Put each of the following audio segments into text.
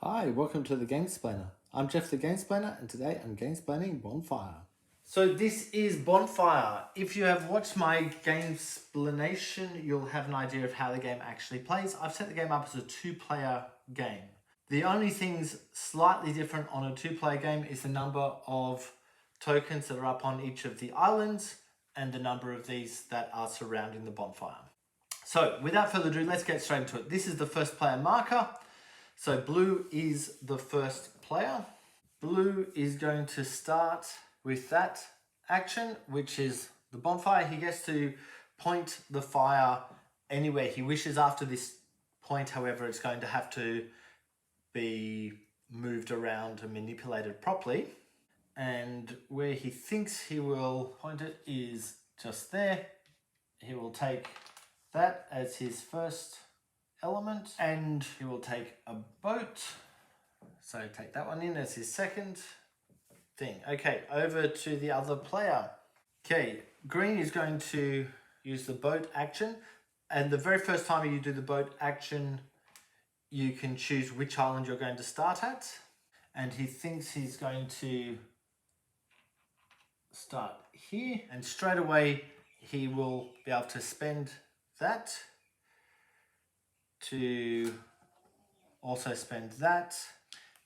Hi, welcome to the Gamesplainer. I'm Jeff the Gamesplainer and today I'm gamesplaining Bonfire. So this is Bonfire. If you have watched my Gamesplanation, you'll have an idea of how the game actually plays. I've set the game up as a two-player game. The only things slightly different on a two-player game is the number of tokens that are up on each of the islands and the number of these that are surrounding the bonfire. So without further ado, let's get straight into it. This is the first player marker. So blue is the first player. Blue is going to start with that action, which is the bonfire. He gets to point the fire anywhere he wishes. After this point, however, it's going to have to be moved around and manipulated properly. And where he thinks he will point it is just there. He will take that as his first element and he will take a boat, so take that one in as his second thing. Okay, over to the other player. Okay, green is going to use the boat action, and the very first time you do the boat action you can choose which island you're going to start at, and he thinks he's going to start here, and straight away he will be able to spend that to also spend that,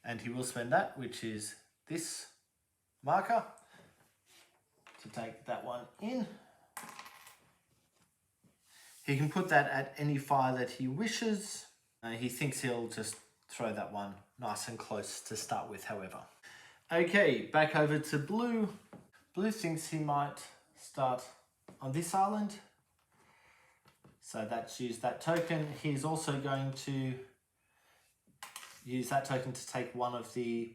and he will spend that, which is this marker, to take that one in. He can put that at any fire that he wishes. He thinks he'll just throw that one nice and close to start with, however. Okay, back over to blue. Blue thinks he might start on this island. So that's used that token. He's also going to use that token to take one of the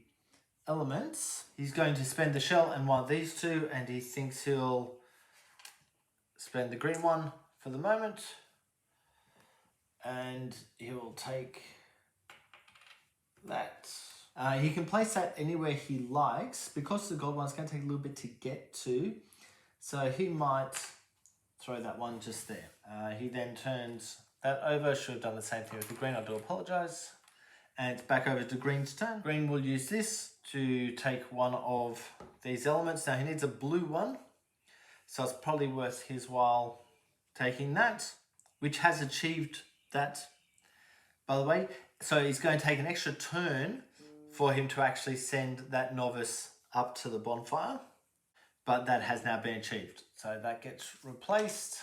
elements. He's going to spend the shell and one of these two, and he thinks he'll spend the green one for the moment. And he will take that. He can place that anywhere he likes. Because the gold one's going to take a little bit to get to, so he might throw that one just there. He then turns that over. Should have done the same thing with the green, I do apologise. And back over to green's turn. Green will use this to take one of these elements. Now he needs a blue one, so it's probably worth his while taking that, which has achieved that, by the way. So he's going to take an extra turn for him to actually send that novice up to the bonfire, but that has now been achieved. So that gets replaced,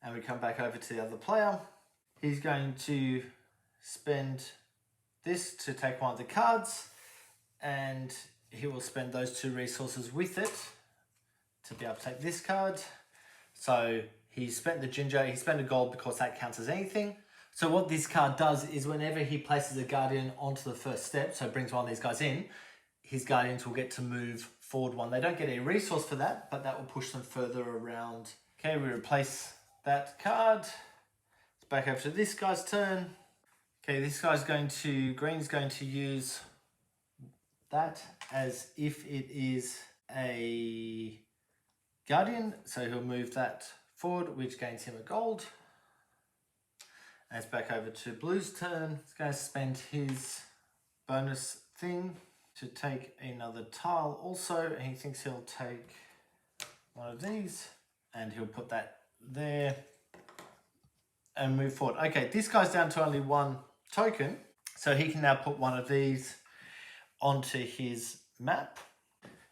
and we come back over to the other player. He's going to spend this to take one of the cards, and he will spend those two resources with it to be able to take this card. So he spent the ginger, he spent a gold because that counts as anything. So what this card does is whenever he places a guardian onto the first step, so brings one of these guys in, his guardians will get to move forward one. They don't get a resource for that, but that will push them further around. Okay, we replace that card. It's back over to this guy's turn. Okay, this guy's green's going to use that as if it is a guardian. So he'll move that forward, which gains him a gold. And it's back over to blue's turn. He's going to spend his bonus thing to take another tile also, and he thinks he'll take one of these and he'll put that there and move forward. Okay, this guy's down to only one token, so he can now put one of these onto his map,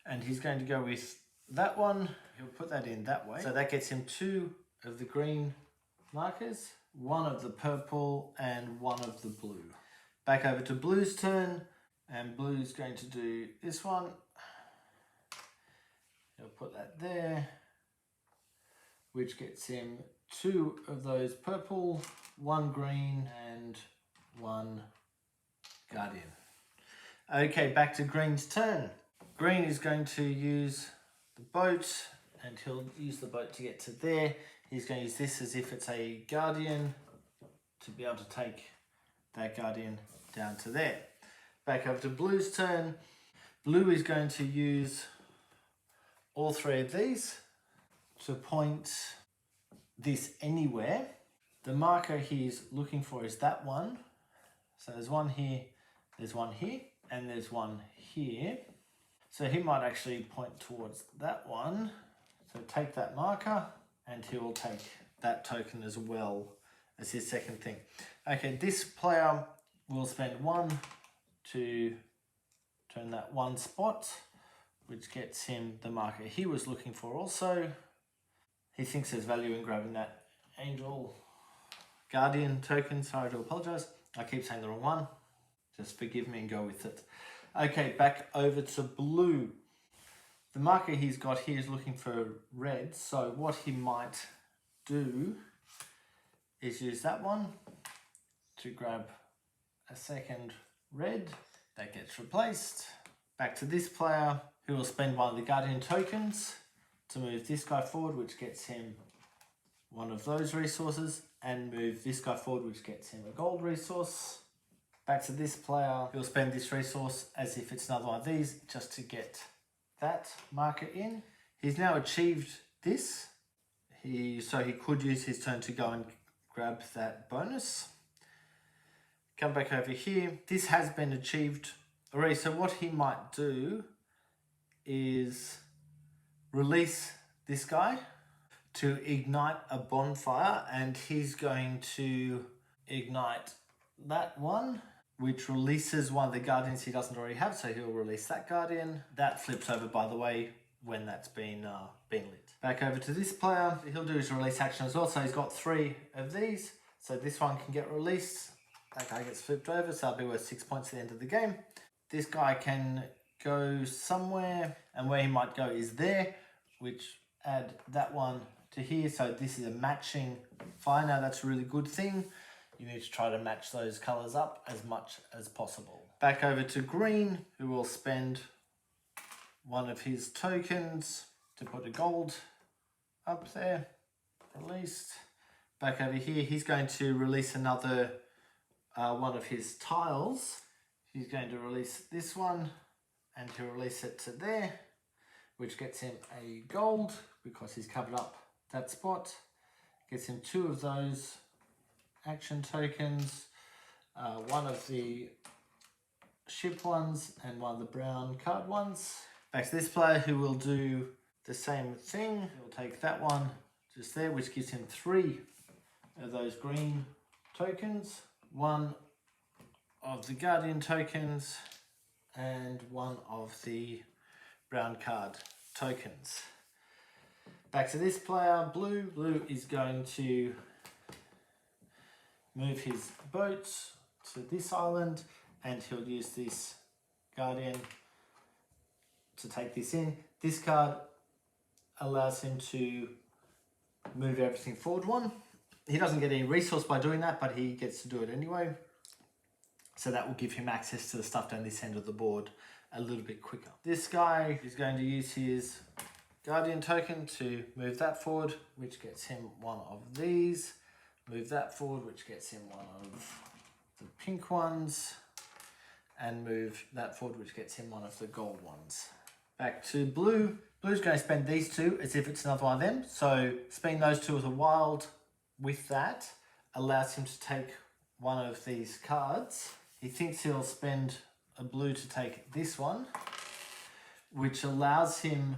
and he's going to go with that one. He'll put that in that way, so that gets him two of the green markers, one of the purple and one of the blue. Back over to blue's turn, and blue's going to do this one. He'll put that there, which gets him two of those purple, one green and one guardian. Okay, back to green's turn. Green is going to use the boat, and he'll use the boat to get to there. He's going to use this as if it's a guardian to be able to take that guardian down to there. Back over to blue's turn. Blue is going to use all three of these to point this anywhere. The marker he's looking for is that one. So there's one here There's one here and there's one here. So he might actually point towards that one. So take that marker and he will take that token as well as his second thing. Okay, this player will spend 1 to turn that one spot, which gets him the marker he was looking for also. He thinks there's value in grabbing that Angel Guardian token. Sorry, I do apologize. I keep saying the wrong one. Just forgive me and go with it. Okay, back over to blue. The marker he's got here is looking for red, so what he might do is use that one to grab a second red. That gets replaced. Back to this player, who will spend one of the Guardian tokens to move this guy forward, which gets him one of those resources, and move this guy forward, which gets him a gold resource. Back to this player, he'll spend this resource as if it's another one of these, just to get that marker in. He's now achieved this. So he could use his turn to go and grab that bonus. Come back over here. This has been achieved already. So what he might do is release this guy to ignite a bonfire, and he's going to ignite that one, which releases one of the guardians he doesn't already have, so he'll release that guardian. That flips over, by the way, when that's been lit. Back over to this player, he'll do his release action as well, so he's got 3 of these, so this one can get released. That guy gets flipped over, so that'll be worth 6 points at the end of the game. This guy can go somewhere, and where he might go is there, which add that one to here, so this is a matching fire. Now that's a really good thing. You need to try to match those colours up as much as possible. Back over to green, who will spend one of his tokens to put a gold up there, released. Back over here, he's going to release another one of his tiles. He's going to release this one, and he'll release it to there, which gets him a gold because he's covered up that spot. Gets him 2 of those action tokens, one of the ship ones and one of the brown card ones. Back to this player, who will do the same thing. He'll take that one just there, which gives him 3 of those green tokens, 1 of the Guardian tokens, and 1 of the brown card tokens. Back to this player, blue. Blue is going to move his boats to this island, and he'll use this Guardian to take this in. This card allows him to move everything forward 1. He doesn't get any resource by doing that, but he gets to do it anyway. So that will give him access to the stuff down this end of the board a little bit quicker. This guy is going to use his Guardian token to move that forward, which gets him 1 of these. Move that forward, which gets him 1 of the pink ones. And move that forward, which gets him 1 of the gold ones. Back to blue. Blue's going to spend these 2 as if it's another one of them. So spending those 2 as a wild with that allows him to take 1 of these cards. He thinks he'll spend a blue to take this one, which allows him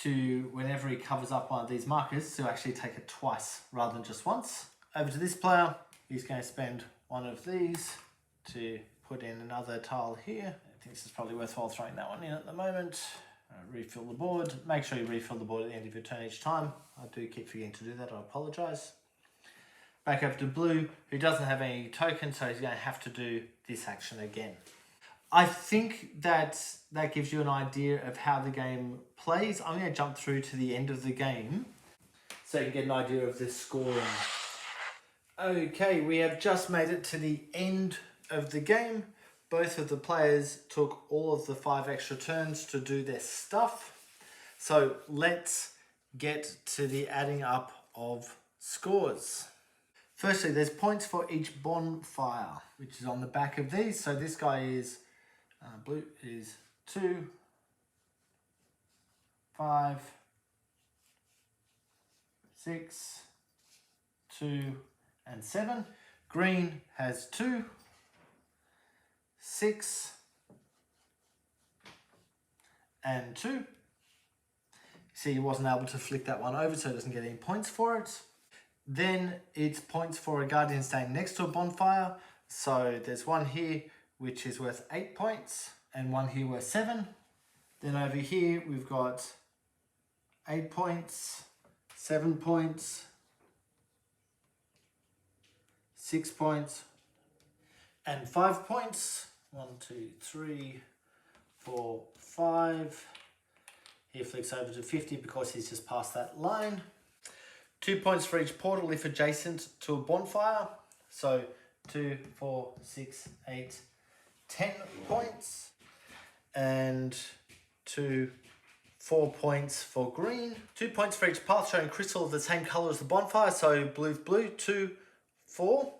to, whenever he covers up one of these markers, to actually take it twice rather than just once. Over to this player, he's going to spend 1 of these to put in another tile here. I think this is probably worthwhile throwing that one in at the moment. Refill the board. Make sure you refill the board at the end of your turn each time. I do keep forgetting to do that, I apologise. Back over to blue, who doesn't have any tokens, so he's going to have to do this action again. I think that gives you an idea of how the game plays. I'm going to jump through to the end of the game so you can get an idea of the scoring. Okay, we have just made it to the end of the game. Both of the players took all of the 5 extra turns to do their stuff. So let's get to the adding up of scores. Firstly, there's points for each bonfire, which is on the back of these. So this guy is, blue is 2, 5, 6, 2, and 7. Green has 2, 6, and 2. See, he wasn't able to flick that one over, so he doesn't get any points for it. Then it's points for a guardian staying next to a bonfire. So there's one here which is worth 8 points and one here worth 7. Then over here we've got 8 points, 7 points, 6 points, and 5 points. 1, 2, 3, 4, 5. He flicks over to 50 because he's just passed that line. 2 points for each portal if adjacent to a bonfire. So 2, 4, 6, 8, 10 points. And 2, 4 points for green. 2 points for each path showing crystal of the same colour as the bonfire. So blue, 2, 4.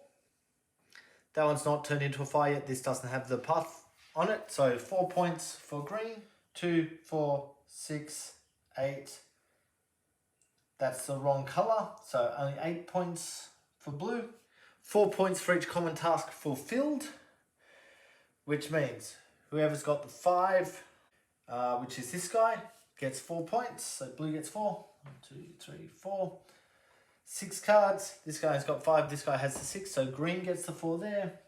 That one's not turned into a fire yet. This doesn't have the path on it. So 4 points for green. 2, 4, 6, 8. That's the wrong colour. So only 8 points for blue. 4 points for each common task fulfilled. Which means whoever's got the 5, which is this guy, gets 4 points. So blue gets 4. 1, 2, 3, 4. 6 cards. This guy's got 5. This guy has the 6. So green gets the 4 there.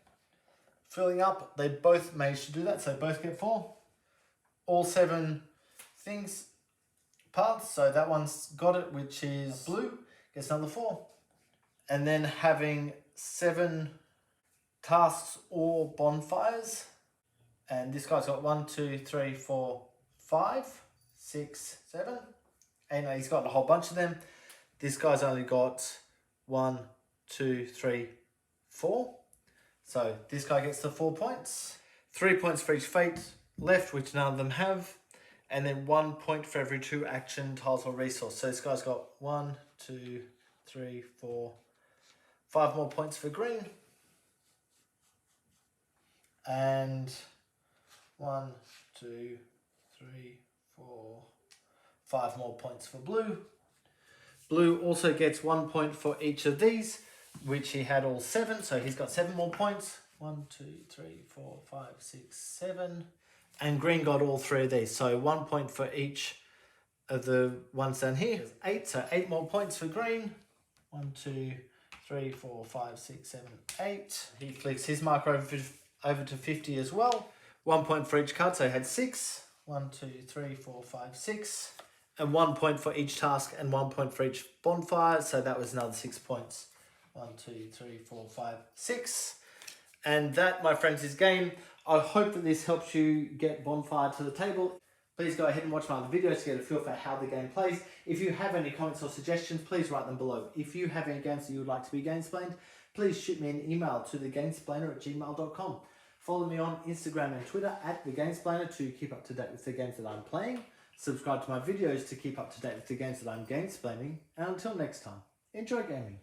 Filling up. They both managed to do that. So both get 4. All 7 things, paths. So that one's got it, which is blue. Gets another 4. And then having 7 tasks or bonfires. And this guy's got 1, 2, 3, 4, 5, 6, 7. And he's got a whole bunch of them. This guy's only got 1, 2, 3, 4. So this guy gets the 4 points. 3 points for each fate left, which none of them have. And then 1 point for every 2 action, tiles or resource. So this guy's got 1, 2, 3, 4, 5 more points for green. And 1, 2, 3, 4, 5 more points for blue. Blue also gets 1 point for each of these, which he had all 7. So he's got 7 more points. 1, 2, 3, 4, 5, 6, 7. And green got all 3 of these. So 1 point for each of the ones down here. 8. So 8 more points for green. 1, 2, 3, 4, 5, 6, 7, 8. He flicks his marker over to 50 as well. 1 point for each card. So he had 6. 1, 2, 3, 4, 5, 6. And 1 point for each task and 1 point for each bonfire. So that was another 6 points. 1, 2, 3, 4, 5, 6. And that, my friends, is game. I hope that this helps you get Bonfire to the table. Please go ahead and watch my other videos to get a feel for how the game plays. If you have any comments or suggestions, please write them below. If you have any games that you would like to be Gamesplaned, please shoot me an email to thegamesplainer@gmail.com. Follow me on Instagram and Twitter @thegamesplainer to keep up to date with the games that I'm playing. Subscribe to my videos to keep up to date with the games that I'm gamesplaining. And until next time, enjoy gaming.